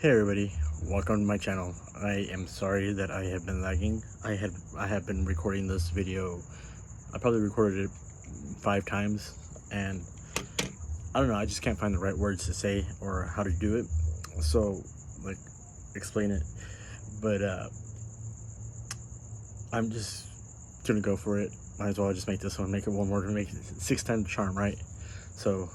Hey everybody, welcome to my channel. I am sorry that I have been lagging. I have been recording this video. I probably recorded it 5 times, and I don't know, I just can't find the right words to say or how to do it. So like explain it. But I'm just gonna go for it. Might as well just make this one, make it one more to make it 6 times charm, right? So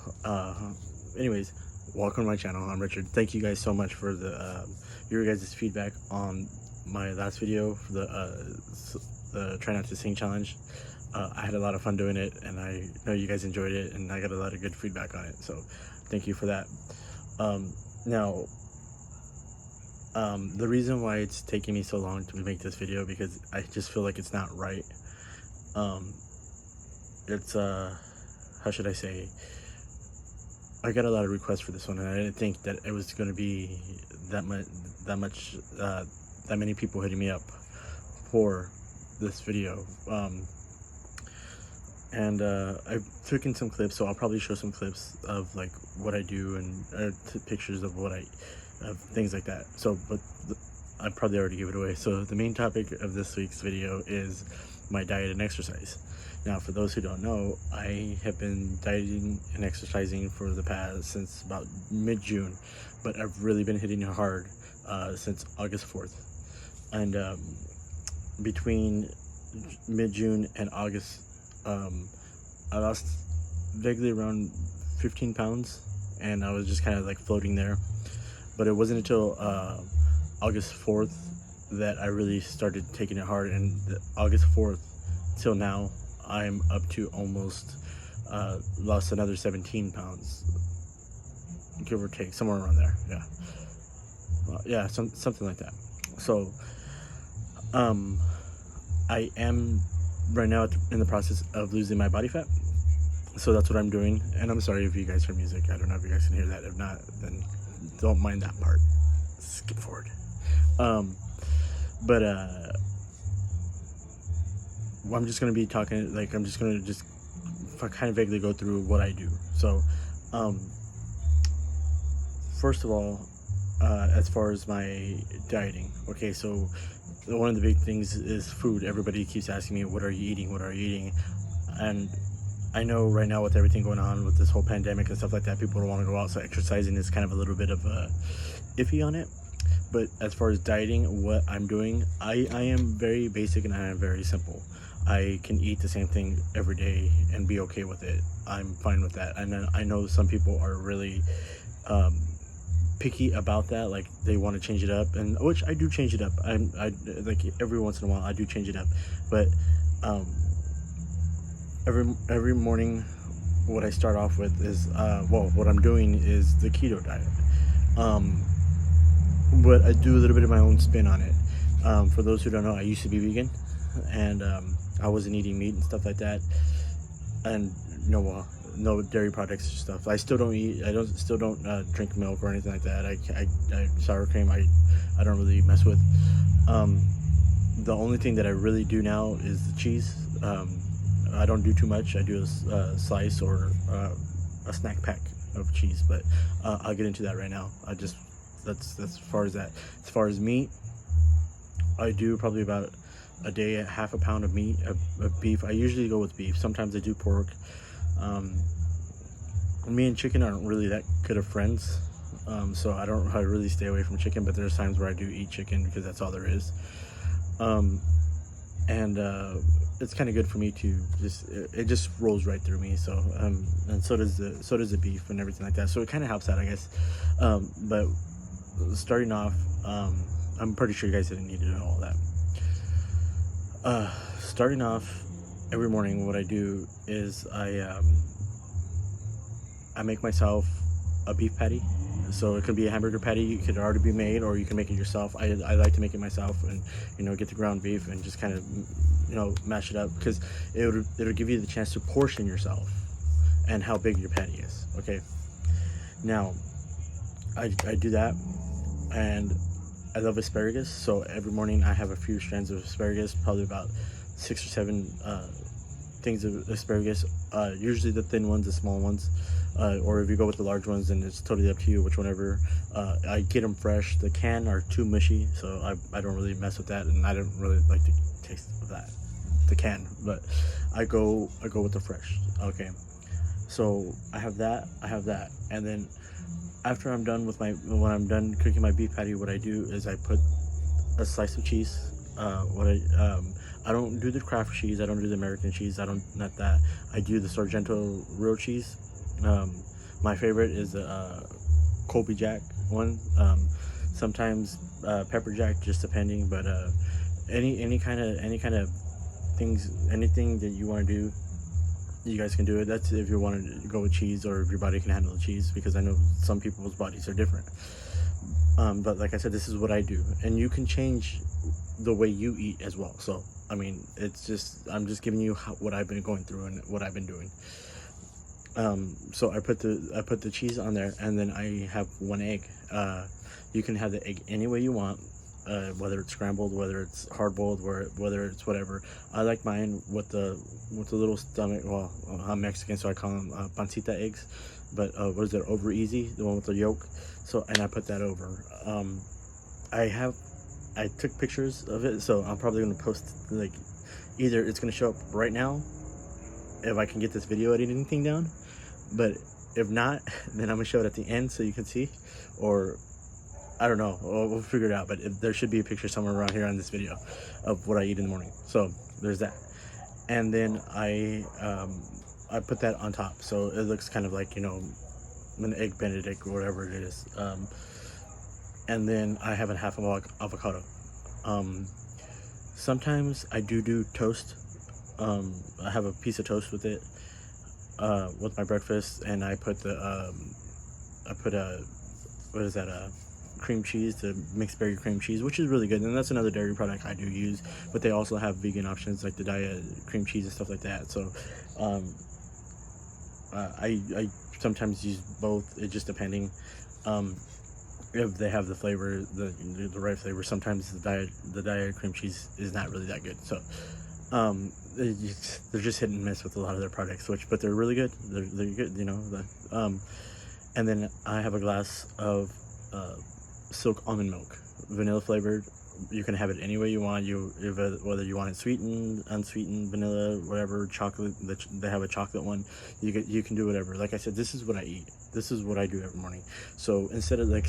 anyways, welcome to my channel. I'm Richard. Thank you guys so much for the your guys' feedback on my last video for the try not to sing challenge. I had a lot of fun doing it, and I know you guys enjoyed it, and I got a lot of good feedback on it, so thank you for that. Now the reason why it's taking me so long to make this video, because I just feel like it's not right. It's how should I say, I got a lot of requests for this one, and I didn't think that it was going to be that many people hitting me up for this video. I took in some clips, so I'll probably show some clips of like what I do and pictures of of things like that. So, but I probably already gave it away. So the main topic of this week's video is my diet and exercise. Now, for those who don't know, I have been dieting and exercising for the past since about mid-June, but I've really been hitting it hard since August 4th. And between mid-June and August, I lost vaguely around 15 pounds, and I was just kind of like floating there. But it wasn't until August 4th that I really started taking it hard, and August 4th till now, I'm up to almost lost another 17 pounds, give or take, somewhere around there. Yeah, something like that. So I am right now in the process of losing my body fat, so that's what I'm doing. And I'm sorry if you guys hear music. I don't know if you guys can hear that. If not, then don't mind that part, skip forward. I'm just going to be talking, like, I'm just going to just kind of vaguely go through what I do. So, first of all, as far as my dieting, okay, so one of the big things is food. Everybody keeps asking me, what are you eating? What are you eating? And I know right now with everything going on with this whole pandemic and stuff like that, people don't want to go out, so exercising is kind of a little bit of a iffy on it. But as far as dieting, what I'm doing, I am very basic and I am very simple. I can eat the same thing every day and be okay with it. I'm fine with that. And then I know some people are really picky about that, like they want to change it up, and which I do change it up. I like every once in a while I do change it up, but every morning what I start off with is what I'm doing is the keto diet. But I do a little bit of my own spin on it. For those who don't know, I used to be vegan, and I wasn't eating meat and stuff like that, and no dairy products and stuff. I still don't eat. Still don't drink milk or anything like that. I sour cream. I don't really mess with. The only thing that I really do now is the cheese. I don't do too much. I do a slice or a snack pack of cheese, but I'll get into that right now. That's as far as that. As far as meat, I do probably about a day, half a pound of meat, of beef. I usually go with beef. Sometimes I do pork. Me and chicken aren't really that good of friends, so I really stay away from chicken, but there's times where I do eat chicken because that's all there is. It's kind of good for me to it just rolls right through me. So and so does the beef and everything like that, so it kind of helps out, I guess. But starting off, I'm pretty sure you guys didn't need to know all that. Starting off every morning, what I do is I make myself a beef patty. So it could be a hamburger patty. It could already be made, or you can make it yourself. I like to make it myself, and get the ground beef and just kind of mash it up, because it'll give you the chance to portion yourself and how big your patty is. Okay, now I do that, and I love asparagus, so every morning I have a few strands of asparagus, probably about 6 or 7 things of asparagus, usually the thin ones, the small ones. or if you go with the large ones, then it's totally up to you, which whenever. I get them fresh. The can are too mushy, so I don't really mess with that, and I don't really like the taste of that, the can. But I go with the fresh. Okay, so I have that, and then after I'm done with when I'm done cooking my beef patty, what I do is I put a slice of cheese. I don't do the Kraft cheese. I don't do the American cheese. I don't not that. I do the Sargento real cheese. My favorite is the Colby Jack one. Sometimes pepper jack, just depending. But any kind of things, anything that you want to do, you guys can do it. That's if you want to go with cheese, or if your body can handle the cheese, because I know some people's bodies are different. But like I said, this is what I do, and you can change the way you eat as well. So I mean, I'm just giving you what I've been going through and what I've been doing. So I put the cheese on there, and then I have 1 egg. You can have the egg any way you want, whether it's scrambled, whether it's hard boiled, whether it's whatever. I like mine with the little stomach. Well, I'm Mexican, so I call them pancita eggs. But what is it, over easy, the one with the yolk? So, and I put that over. I took pictures of it, so I'm probably gonna post, like, either it's gonna show up right now if I can get this video editing thing down, but if not, then I'm gonna show it at the end so you can see, or I don't know, we'll figure it out. But there should be a picture somewhere around here on this video of what I eat in the morning. So there's that, and then I put that on top, so it looks kind of like, you know, an egg Benedict or whatever it is. And then I have a half of avocado. Sometimes I do toast. I have a piece of toast with it, with my breakfast, and I put what is that, cream cheese, the mixed berry cream cheese, which is really good, and that's another dairy product I do use. But they also have vegan options like the diet cream cheese and stuff like that. So I sometimes use both, it just depending. If they have the flavor, the right flavor. Sometimes the diet cream cheese is not really that good. So they're just hit and miss with a lot of their products, but they're really good. They're good, you know. And then I have a glass of silk almond milk, vanilla flavored. You can have it any way you want. Whether you want it sweetened, unsweetened, vanilla, whatever, chocolate. They have a chocolate one. You can do whatever. Like I said, this is what I eat. This is what I do every morning. So instead of a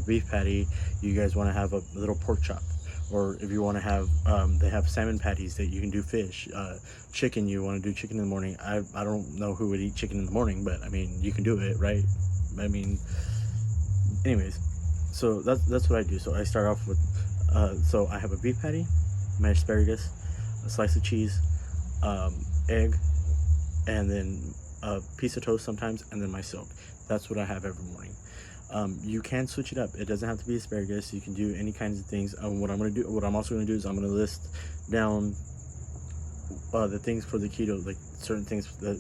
beef patty, you guys want to have a little pork chop, or if you want to have, they have salmon patties that you can do fish, chicken. You want to do chicken in the morning. I don't know who would eat chicken in the morning, but I mean, you can do it, right? I mean, anyways, so that's what I do. So I start off with, so I have a beef patty, my asparagus, a slice of cheese, egg, and then a piece of toast sometimes, and then my silk. That's what I have every morning. You can switch it up. It doesn't have to be asparagus. You can do any kinds of things. What I'm also gonna do is I'm gonna list down the things for the keto, like certain things for the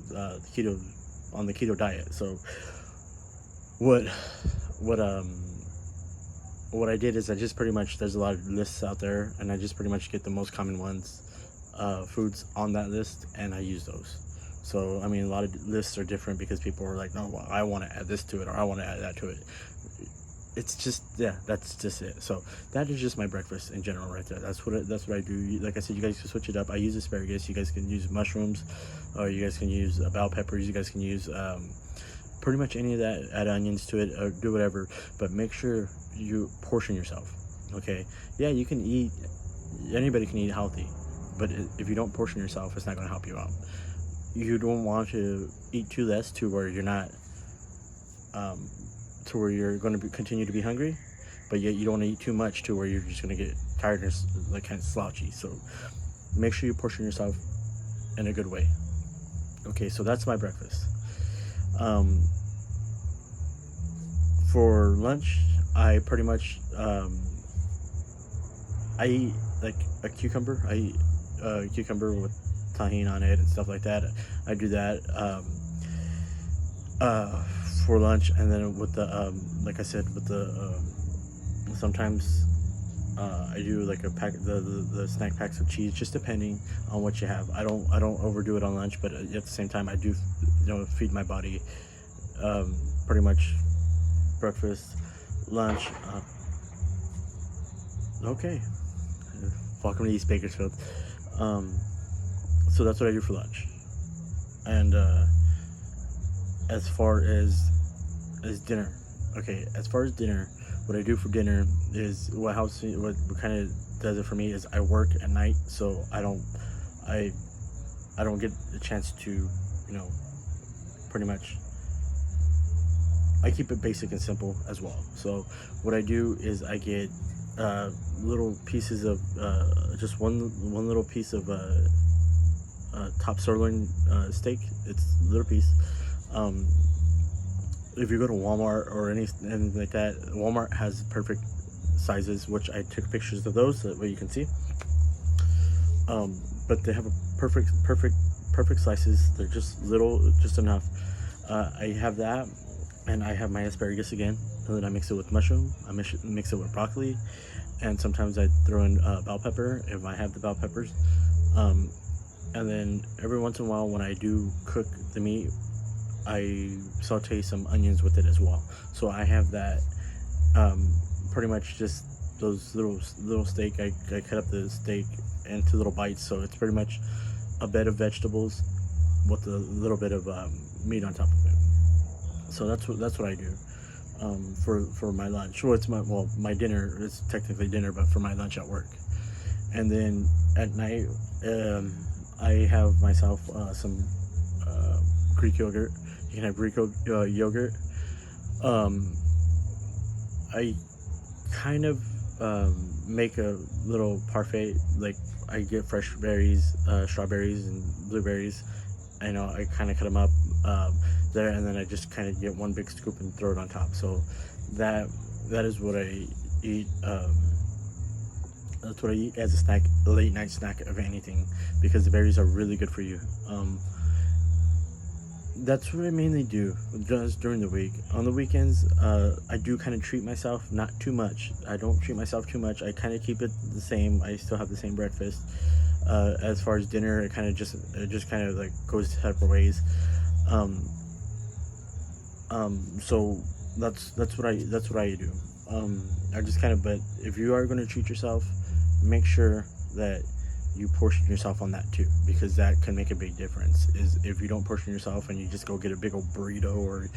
keto, on the keto diet. So what I did is I just pretty much, there's a lot of lists out there, and I just pretty much get the most common ones, foods on that list, and I use those. So I mean, a lot of lists are different because people are like, no, well, I want to add this to it, or I want to add that to it. It's just, yeah, that's just it. So that is just my breakfast in general right there. That's what I do. Like I said, you guys can switch it up. I use asparagus. You guys can use mushrooms, or you guys can use bell peppers. You guys can use pretty much any of that. Add onions to it, or do whatever. But make sure you portion yourself. Okay? Yeah, you can eat. Anybody can eat healthy, but if you don't portion yourself, it's not going to help you out. You don't want to eat too less to where you're not, to where you're going to continue to be hungry, but yet you don't want to eat too much to where you're just going to get tired and like kind of slouchy. So make sure you portion yourself in a good way. Okay, so that's my breakfast. For lunch, I pretty much I eat like a cucumber. I eat cucumber with tahini on it and stuff like that. I do that for lunch, and then with the like I said, with the sometimes I do like a pack, the snack packs of cheese, just depending on what you have. I don't overdo it on lunch, but at the same time I do, you know, feed my body Pretty much breakfast, lunch. Okay, welcome to East Bakersfield. So that's what I do for lunch. And as far as dinner, okay. As far as dinner, what I do for dinner is what helps me. What kind of does it for me is I work at night, so I don't get a chance to, pretty much. I keep it basic and simple as well. So what I do is I get little pieces of just one little piece of top sirloin steak. It's a little piece. If you go to Walmart or anything like that, Walmart has perfect sizes, which I took pictures of those so that way you can see. But they have a perfect slices. They're just little, just enough. I have that, and I have my asparagus again, and then I mix it with mushroom. I mix it with broccoli, and sometimes I throw in bell pepper if I have the bell peppers. And then every once in a while, when I do cook the meat, I saute some onions with it as well. So I have that, pretty much just those little steak. I cut up the steak into little bites, so it's pretty much a bed of vegetables with a little bit of meat on top of it. So that's what I do for my lunch. Well, my dinner is technically dinner, but for my lunch at work. And then at night, I have myself some Greek yogurt. You can have Greek yogurt. I kind of make a little parfait. Like, I get fresh berries, strawberries and blueberries. I kind of cut them up there, and then I just kind of get one big scoop and throw it on top. So that is what I eat. That's what I eat as a snack, a late night snack of anything, because the berries are really good for you. That's what I mainly do just during the week. On the weekends, I do kind of treat myself, not too much. I don't treat myself too much. I kind of keep it the same. I still have the same breakfast. As far as dinner, it just kind of like goes separate ways. So that's what I do. I just kind of, but if you are going to treat yourself, make sure that you portion yourself on that too, because that can make a big difference. Is if you don't portion yourself and you just go get a big old burrito or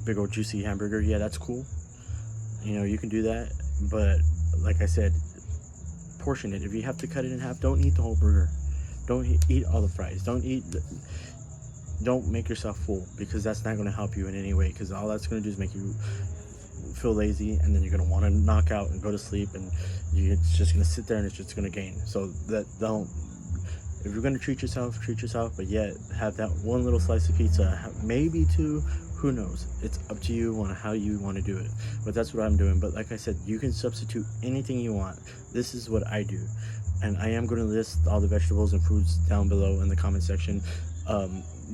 big old juicy hamburger, yeah, that's cool. You can do that, but like I said, portion it. If you have to cut it in half, don't eat the whole burger. Don't eat all the fries. Don't make yourself full, because that's not going to help you in any way, because all that's going to do is make you feel lazy, and then you're going to want to knock out and go to sleep, and it's just going to sit there and it's just going to gain. So if you're going to treat yourself, but yet have that one little slice of pizza, maybe two, who knows? It's up to you on how you want to do it. But that's what I'm doing. But like I said, you can substitute anything you want. This is what I do, and I am going to list all the vegetables and fruits down below in the comment section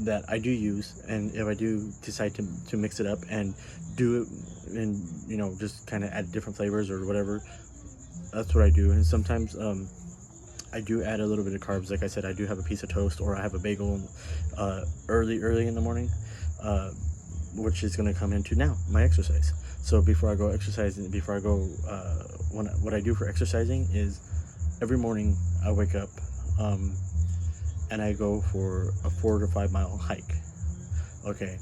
that I do use. And if I do decide to mix it up and do it, and just kind of add different flavors or whatever, that's what I do. And sometimes I do add a little bit of carbs. Like I said, I do have a piece of toast, or I have a bagel early in the morning, which is going to come into now my exercise. So before I go exercising, what I do for exercising is every morning I wake up and I go for a 4 to 5 mile hike. Okay.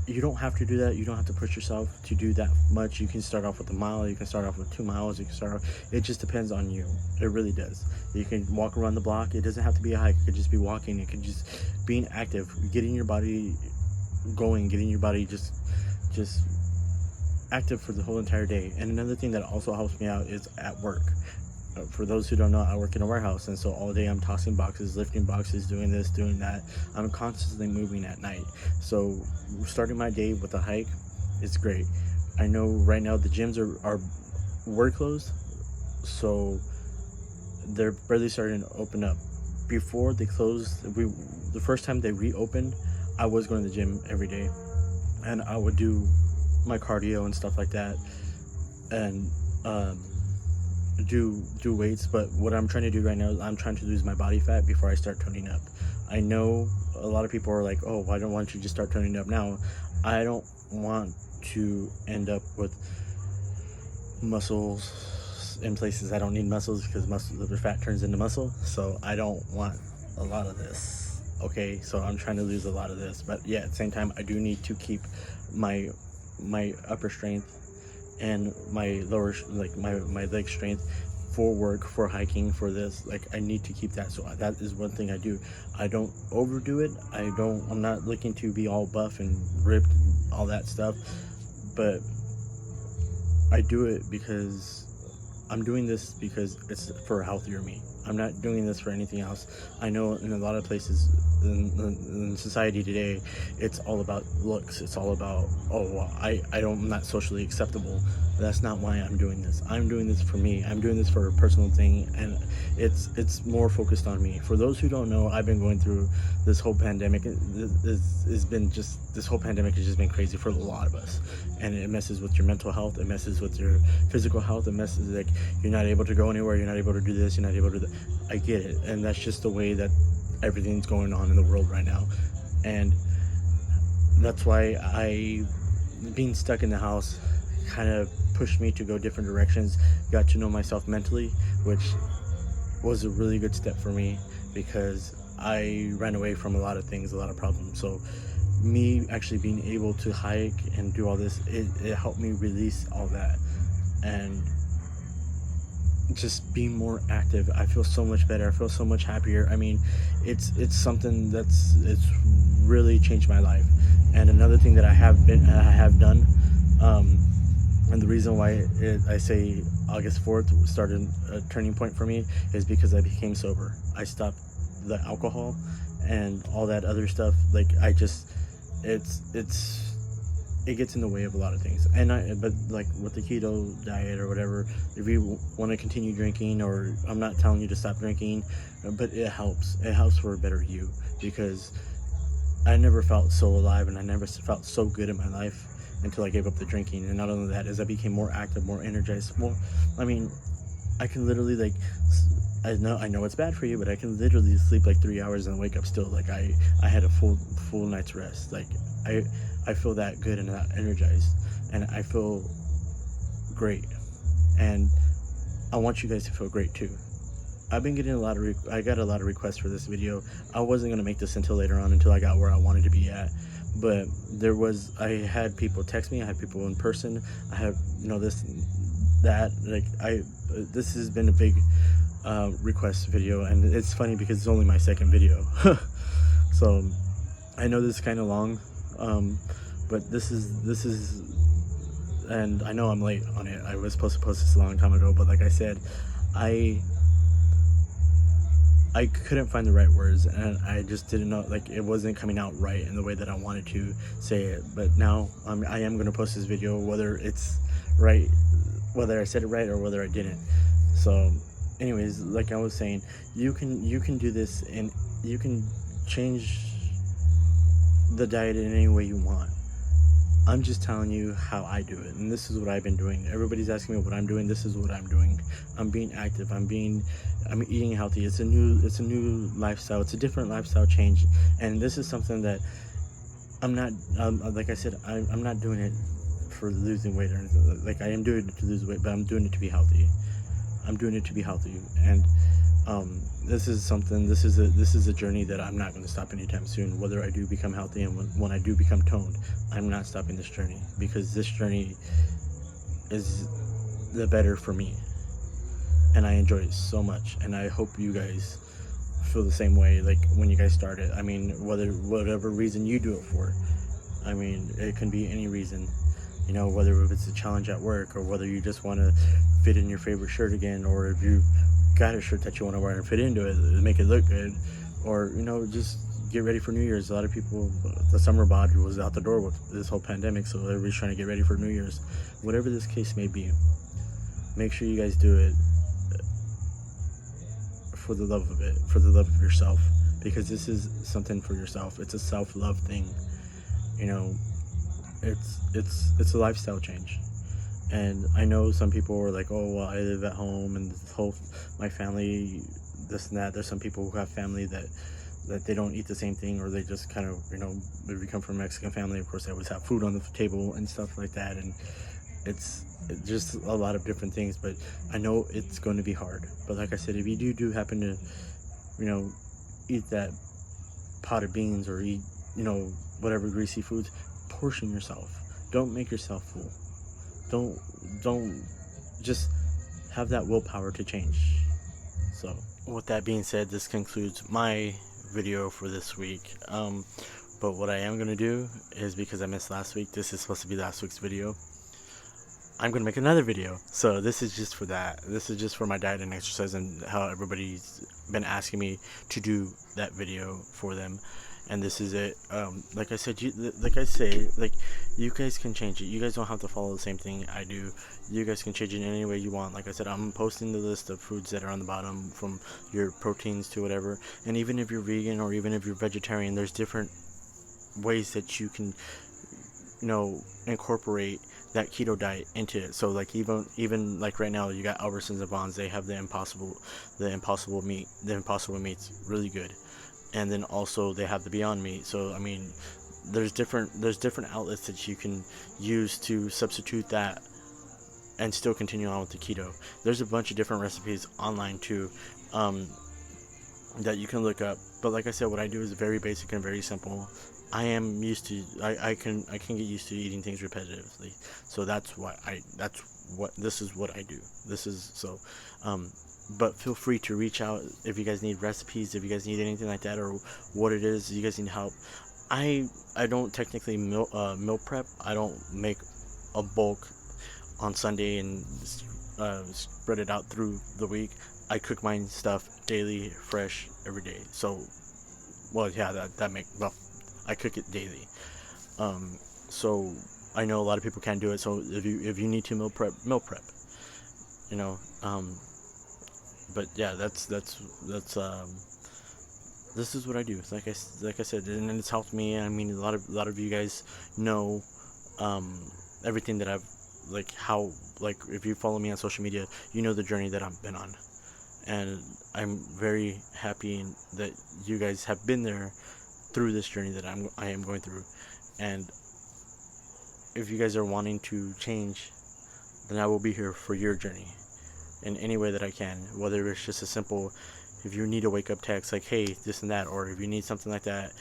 You don't have to do that. You don't have to push yourself to do that much. You can start off with a mile. You can start off with 2 miles. You can start off. It just depends on you. It really does. You can walk around the block. It doesn't have to be a hike. It could just be walking. It could just being active, getting your body going, getting your body just active for the whole entire day. And another thing that also helps me out is at work. For those who don't know, I work in a warehouse, and so all day I'm tossing boxes, lifting boxes, doing this, doing that. I'm constantly moving at night. So starting my day with a hike is great. I know right now the gyms were closed, so they're barely starting to open up. Before they closed, the first time they reopened, I was going to the gym every day, and I would do my cardio and stuff like that, and do weights. But what I'm trying to do right now is I'm trying to lose my body fat before I start toning up. I know a lot of people are like, oh, why don't you just start turning it up now? I don't want to end up with muscles in places I don't need muscles, because the fat turns into muscle. So I don't want a lot of this. Okay, so I'm trying to lose a lot of this, but yeah, at the same time, I do need to keep my upper strength and my lower, like my leg strength for work, for hiking, for this. Like, I need to keep that. So that is one thing I do. I don't overdo it. I'm not looking to be all buff and ripped and all that stuff, but I do it because I'm doing this because it's for a healthier me. I'm not doing this for anything else. I know in a lot of places in society today, it's all about looks. It's all about, I'm not socially acceptable. That's not why I'm doing this. I'm doing this for me. I'm doing this for a personal thing, and it's more focused on me. For those who don't know, I've been going through this whole pandemic. This whole pandemic has just been crazy for a lot of us, and it messes with your mental health. It messes with your physical health. It messes, like, you're not able to go anywhere. You're not able to do this. You're not able to do that. I get it, and that's just the way that everything's going on in the world right now, and that's why being stuck in the house kind of pushed me to go different directions. Got to know myself mentally, which was a really good step for me, because I ran away from a lot of things, a lot of problems. So me actually being able to hike and do all this, it helped me release all that, and just being more active. I feel so much better. I feel so much happier. I mean, it's something it's really changed my life. And another thing that I have done, and the reason why I say August 4th started a turning point for me, is because I became sober. I stopped the alcohol and all that other stuff. Like, it gets in the way of a lot of things. But like with the keto diet or whatever, if you want to continue drinking, or I'm not telling you to stop drinking, but it helps for a better you, because I never felt so alive and I never felt so good in my life until I gave up the drinking. And not only that, as I became more active, more energized, I can literally, like, I know it's bad for you, but I can literally sleep like 3 hours and wake up still like I had a full night's rest. Like, I feel that good and that energized, and I feel great, and I want you guys to feel great too. I've been getting I got a lot of requests for this video. I wasn't going to make this until later on, until I got where I wanted to be at, but I had people text me, I had people in person, I have, this, that, like, this has been a big request video, and it's funny because it's only my second video. So I know this is kind of long, but this is, and I know I'm late on it. I was supposed to post this a long time ago, but like I said, I couldn't find the right words, and I just didn't know, like, it wasn't coming out right in the way that I wanted to say it. But now I am going to post this video, whether it's right, whether I said it right or whether I didn't. So anyways, like I was saying, you can do this, and you can change the diet in any way you want. I'm just telling you how I do it, and this is what I've been doing. Everybody's asking me what I'm doing. This is what I'm doing. I'm being active. I'm eating healthy. It's a new lifestyle. It's a different lifestyle change, and this is something that I'm not, like I said, I'm not doing it for losing weight or anything. Like, I am doing it to lose weight, but I'm doing it to be healthy. I'm doing it to be healthy, and this is a journey that I'm not going to stop anytime soon. Whether I do become healthy, and when I do become toned, I'm not stopping this journey, because this journey is the better for me, and I enjoy it so much. And I hope you guys feel the same way, like when you guys start it. I mean, whatever reason you do it for. I mean, it can be any reason. Whether it's a challenge at work, or whether you just want to fit in your favorite shirt again, or if you got a shirt that you want to wear and fit into it, make it look good, or just get ready for New Year's. A lot of people, the summer bod was out the door with this whole pandemic, so everybody's trying to get ready for New Year's. Whatever this case may be, make sure you guys do it for the love of it, for the love of yourself, because this is something for yourself. It's a self-love thing. It's a lifestyle change. And I know some people are like, oh, well, I live at home, and my family, this and that. There's some people who have family that that they don't eat the same thing, or they just kind of, if we come from a Mexican family, of course, they always have food on the table and stuff like that, and it's just a lot of different things. But I know it's going to be hard. But like I said, if you do happen to, eat that pot of beans, or eat, whatever greasy foods, portion yourself. Don't make yourself full. Don't just have that willpower to change. So with that being said, this concludes my video for this week. But what I am going to do is, because I missed last week, this is supposed to be last week's video, I'm going to make another video. So this is just for that. This is just for my diet and exercise, and how everybody's been asking me to do that video for them. And this is it. Like I said, you guys can change it. You guys don't have to follow the same thing I do. You guys can change it in any way you want. Like I said, I'm posting the list of foods that are on the bottom, from your proteins to whatever. And even if you're vegan, or even if you're vegetarian, there's different ways that you can, incorporate that keto diet into it. So like even like right now, you got Albertsons and Vons. They have the impossible meat. The impossible meat's really good. And then also they have the Beyond Meat. So I mean, there's different outlets that you can use to substitute that and still continue on with the keto. There's a bunch of different recipes online too, that you can look up. But like I said, what I do is very basic and very simple. I am used to, I can get used to eating things repetitively. So this is what I do. But feel free to reach out if you guys need recipes, if you guys need anything like that, or what it is you guys need help. I don't technically meal prep. I don't make a bulk on Sunday and spread it out through the week. I cook my stuff daily, fresh, every day. So, I cook it daily. So I know a lot of people can't do it. So if you need to meal prep. But yeah, that's this is what I do. Like I said, and it's helped me. I mean, a lot of you guys know everything that I've if you follow me on social media, you know the journey that I've been on, and I'm very happy that you guys have been there through this journey that I am going through. And if you guys are wanting to change, then I will be here for your journey in any way that I can, whether it's just a simple, if you need a wake up text like, hey, this and that, or if you need something like that,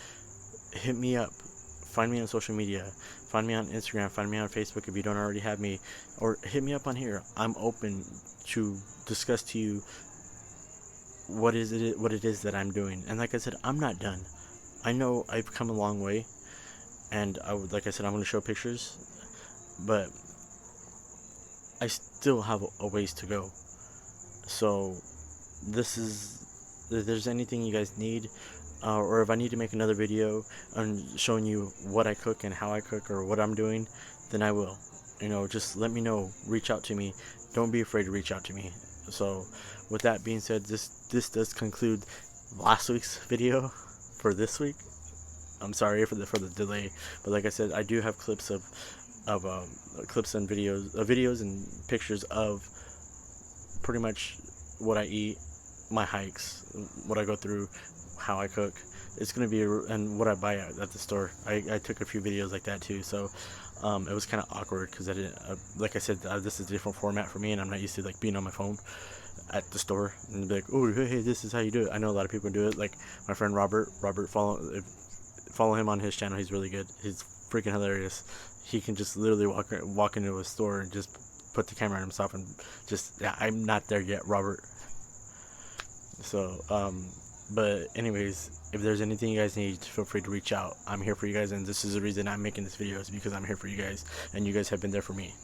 hit me up. Find me on social media, find me on Instagram, find me on Facebook if you don't already have me, or hit me up on here. I'm open to discuss to you what it is that I'm doing. And like I said, I'm not done. I know I've come a long way, and like I said, I'm going to show pictures, but I still have a ways to go. So if there's anything you guys need, or if I need to make another video on showing you what I cook and how I cook, or what I'm doing, then I will. Just let me know. Reach out to me. Don't be afraid to reach out to me. So with that being said, this does conclude last week's video for this week. I'm sorry for the delay, but like I said, I do have clips of clips and videos and pictures of pretty much what I eat, my hikes, what I go through, how I cook. It's gonna be and what I buy at the store. I took a few videos like that too, so it was kind of awkward because I didn't like I said, this is a different format for me, and I'm not used to being on my phone at the store and be like, oh, hey, this is how you do it. I know a lot of people do it. Like my friend Robert, follow him on his channel. He's really good. He's freaking hilarious. He can just literally walk into a store and just put the camera on himself and I'm not there yet, Robert. So but anyways, if there's anything you guys need, feel free to reach out. I'm here for you guys, and this is the reason I'm making this video, is because I'm here for you guys, and you guys have been there for me.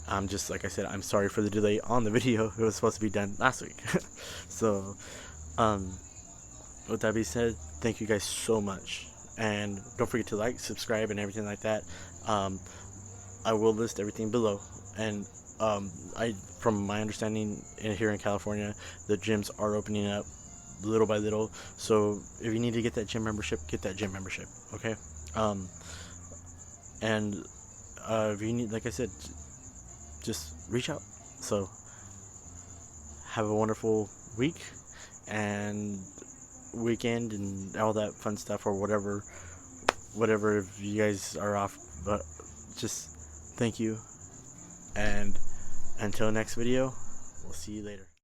I'm just, like I said, I'm sorry for the delay on the video. It was supposed to be done last week. So with that being said, thank you guys so much, and don't forget to like, subscribe, and everything like that. I will list everything below, and from my understanding here in California, the gyms are opening up little by little. So if you need to get that gym membership, get that gym membership. Okay. And if you need, like I said, just reach out. So have a wonderful week, and weekend and all that fun stuff, or whatever if you guys are off. But just thank you, and until next video, we'll see you later.